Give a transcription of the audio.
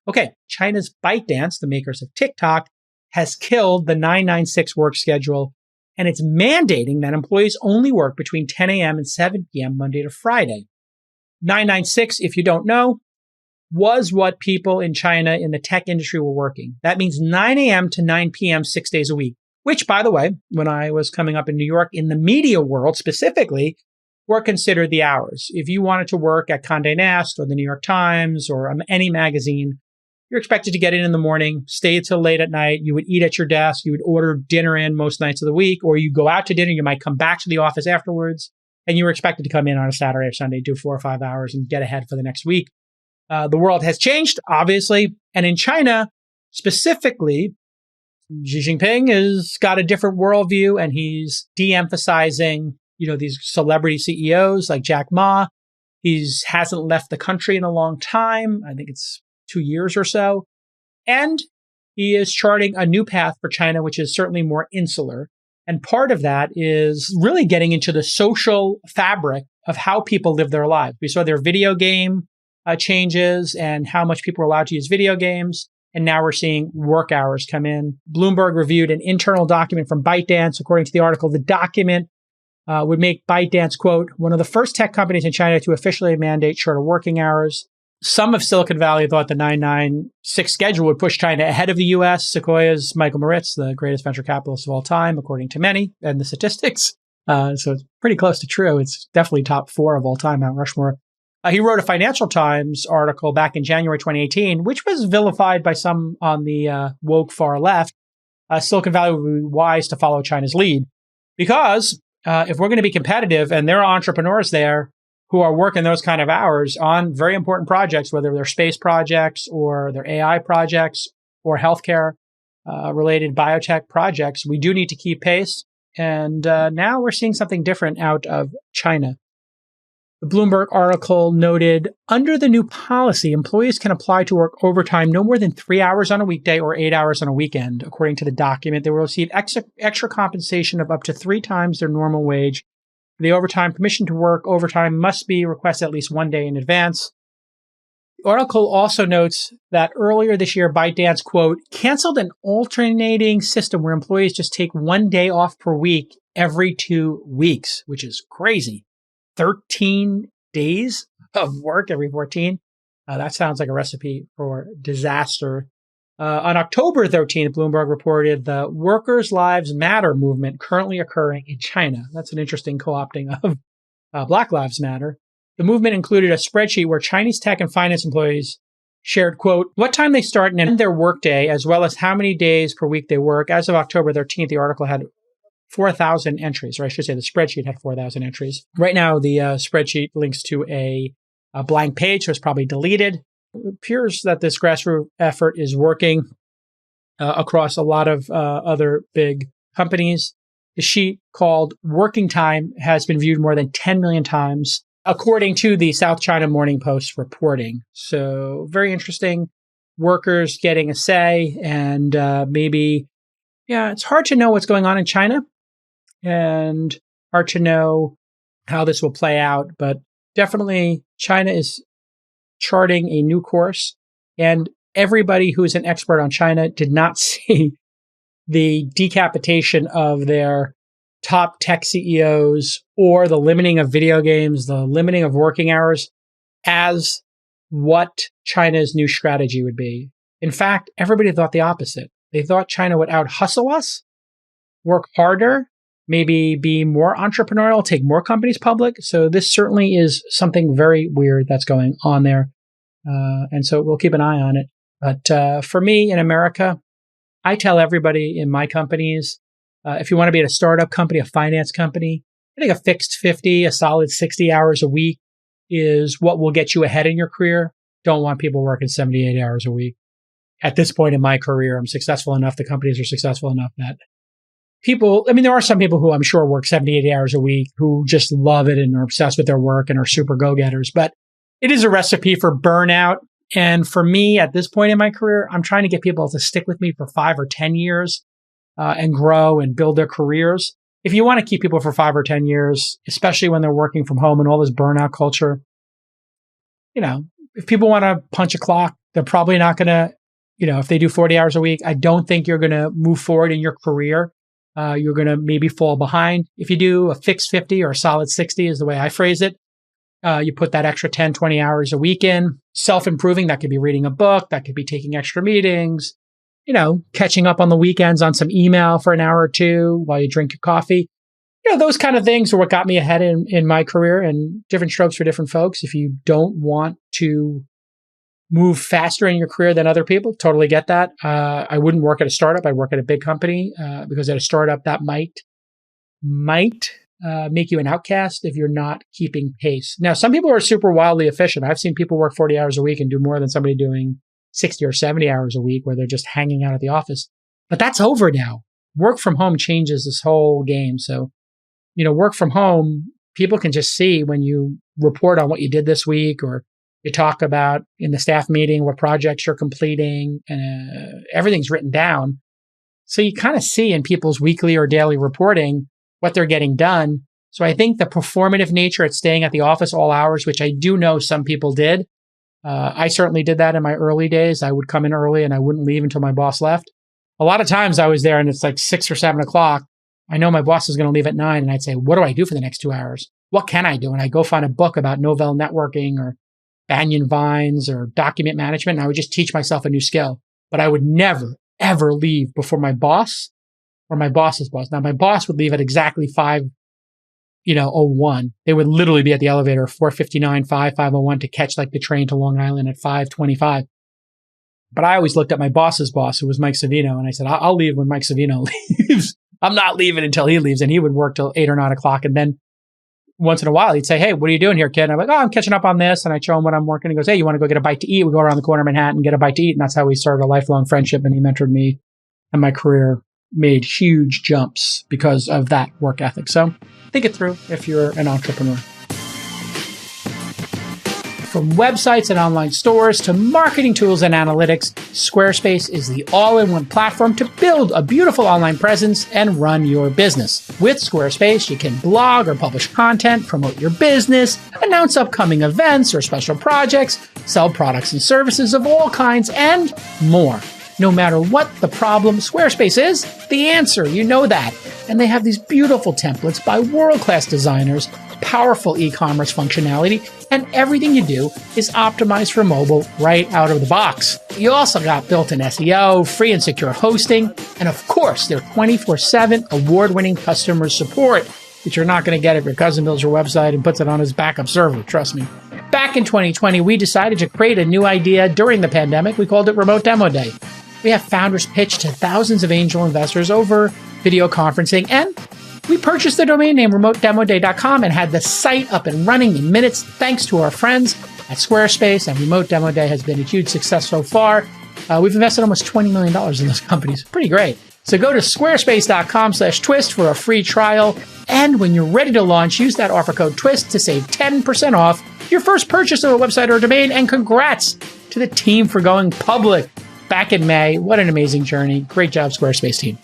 Okay, China's ByteDance, the makers of TikTok, has killed the 996 work schedule, and it's mandating that employees only work between 10 a.m. and 7 p.m. Monday to Friday. 996, if you don't know, was what people in China in the tech industry were working. That means 9 a.m. to 9 p.m. 6 days a week, which, by the way, when I was coming up in New York, in the media world specifically, were considered the hours. If you wanted to work at Condé Nast or the New York Times or any magazine, you're expected to get in the morning, stay till late at night. You would eat at your desk. You would order dinner in most nights of the week, or you go out to dinner. You might come back to the office afterwards, and you were expected to come in on a Saturday or Sunday, do 4 or 5 hours, and get ahead for the next week. The world has changed, obviously. And in China, specifically, Xi Jinping has got a different worldview, and he's de-emphasizing, these celebrity CEOs like Jack Ma. He hasn't left the country in a long time. I think it's 2 years or so. And he is charting a new path for China, which is certainly more insular. And part of that is really getting into the social fabric of how people live their lives. We saw their video game changes and how much people are allowed to use video games. And now we're seeing work hours come in. Bloomberg reviewed an internal document from ByteDance. According to the article, the document would make ByteDance, quote, one of the first tech companies in China to officially mandate shorter working hours. Some of Silicon Valley thought the 996 schedule would push China ahead of the U.S. Sequoia's Michael Moritz, the greatest venture capitalist of all time, according to many, and the statistics. So it's pretty close to true. It's definitely top 4 of all time, Mount Rushmore. He wrote a Financial Times article back in January 2018, which was vilified by some on the woke far left. Silicon Valley would be wise to follow China's lead because if we're going to be competitive, and there are entrepreneurs there who are working those kind of hours on very important projects, whether they're space projects or they're AI projects or healthcare related biotech projects, we do need to keep pace. And now we're seeing something different out of China. The Bloomberg article noted, under the new policy, employees can apply to work overtime no more than 3 hours on a weekday or 8 hours on a weekend. According to the document, they will receive extra compensation of up to 3 times their normal wage. The overtime permission to work overtime must be requested at least 1 day in advance. The article also notes that earlier this year, ByteDance, quote, canceled an alternating system where employees just take 1 day off per week every 2 weeks, which is crazy. 13 days of work every 14. That sounds like a recipe for disaster. On October 13th, Bloomberg reported the Workers' Lives Matter movement currently occurring in China. That's an interesting co-opting of Black Lives Matter. The movement included a spreadsheet where Chinese tech and finance employees shared, quote, what time they start and end their workday, as well as how many days per week they work. As of October 13th, the article had 4,000 entries, or I should say the spreadsheet had 4,000 entries. Right now, the spreadsheet links to a blank page, so it's probably deleted. It appears that this grassroots effort is working across a lot of other big companies. The sheet called Working Time has been viewed more than 10 million times, according to the South China Morning Post reporting. So very interesting. Workers getting a say, and it's hard to know what's going on in China and hard to know how this will play out, but definitely China is charting a new course, and everybody who's an expert on China did not see the decapitation of their top tech CEOs or the limiting of video games, the limiting of working hours as what China's new strategy would be. In fact, everybody thought the opposite. They thought China would out-hustle us, work harder, maybe be more entrepreneurial, take more companies public. So this certainly is something very weird that's going on there. And so we'll keep an eye on it. But for me in America, I tell everybody in my companies, if you want to be at a startup company, a finance company, I think a fixed 50, a solid 60 hours a week is what will get you ahead in your career. Don't want people working 78 hours a week. At this point in my career, I'm successful enough. The companies are successful enough that there are some people who I'm sure work 78 hours a week who just love it and are obsessed with their work and are super go-getters. But it is a recipe for burnout. And for me, at this point in my career, I'm trying to get people to stick with me for 5 or 10 years and grow and build their careers. If you want to keep people for 5 or 10 years, especially when they're working from home and all this burnout culture, if people want to punch a clock, They're probably not going to, if they do 40 hours a week, I don't think you're going to move forward in your career. You're going to maybe fall behind. If you do a fixed 50 or a solid 60 is the way I phrase it. You put that extra 10, 20 hours a week in. Self-improving, that could be reading a book. That could be taking extra meetings, catching up on the weekends on some email for an hour or two while you drink your coffee. Those kind of things are what got me ahead in my career, and different strokes for different folks. If you don't want to move faster in your career than other people, totally get that. I wouldn't work at a startup. I'd work at a big company because at a startup that might make you an outcast if you're not keeping pace. Now, some people are super wildly efficient. I've seen people work 40 hours a week and do more than somebody doing 60 or 70 hours a week where they're just hanging out at the office. But that's over now. Work from home changes this whole game. So, work from home, people can just see when you report on what you did this week, or you talk about in the staff meeting what projects you're completing, and everything's written down. So you kind of see in people's weekly or daily reporting what they're getting done. So I think the performative nature at staying at the office all hours, which I do know some people did. I certainly did that in my early days. I would come in early and I wouldn't leave until my boss left. A lot of times I was there and it's like 6 or 7 o'clock. I know my boss is going to leave at 9, and I'd say, what do I do for the next 2 hours? What can I do? And I go find a book about Novell networking or Banyan Vines or document management, and I would just teach myself a new skill. But I would never, ever leave before my boss or my boss's boss. Now, my boss would leave at exactly 5:01. They would literally be at the elevator 4:59, 5:01 to catch like the train to Long Island at 5:25. But I always looked at my boss's boss, who was Mike Savino, and I said, I'll leave when Mike Savino leaves. I'm not leaving until he leaves. And he would work till 8 or 9 o'clock. And then once in a while, he'd say, hey, what are you doing here, kid? And I'm like, I'm catching up on this. And I show him what I'm working. He goes, hey, you want to go get a bite to eat? We go around the corner of Manhattan, get a bite to eat. And that's how we started a lifelong friendship. And he mentored me, and my career made huge jumps because of that work ethic. So think it through if you're an entrepreneur. From websites and online stores to marketing tools and analytics, Squarespace is the all-in-one platform to build a beautiful online presence and run your business. With Squarespace, you can blog or publish content, promote your business, announce upcoming events or special projects, sell products and services of all kinds, and more. No matter what the problem, Squarespace is the answer. You know that. And they have these beautiful templates by world-class designers, powerful e-commerce functionality, and everything you do is optimized for mobile right out of the box. You also got built-in SEO, free and secure hosting, and of course, their 24/7 award-winning customer support, which you're not going to get if your cousin builds your website and puts it on his backup server, trust me. Back in 2020, we decided to create a new idea during the pandemic. We called it Remote Demo Day. We have founders pitch to thousands of angel investors over video conferencing, and we purchased the domain name remotedemoday.com and had the site up and running in minutes thanks to our friends at Squarespace, and Remote Demo Day has been a huge success so far. We've invested almost $20 million in those companies. Pretty great. So go to squarespace.com/twist for a free trial. And when you're ready to launch, use that offer code TWIST to save 10% off your first purchase of a website or domain. And congrats to the team for going public back in May. What an amazing journey. Great job, Squarespace team.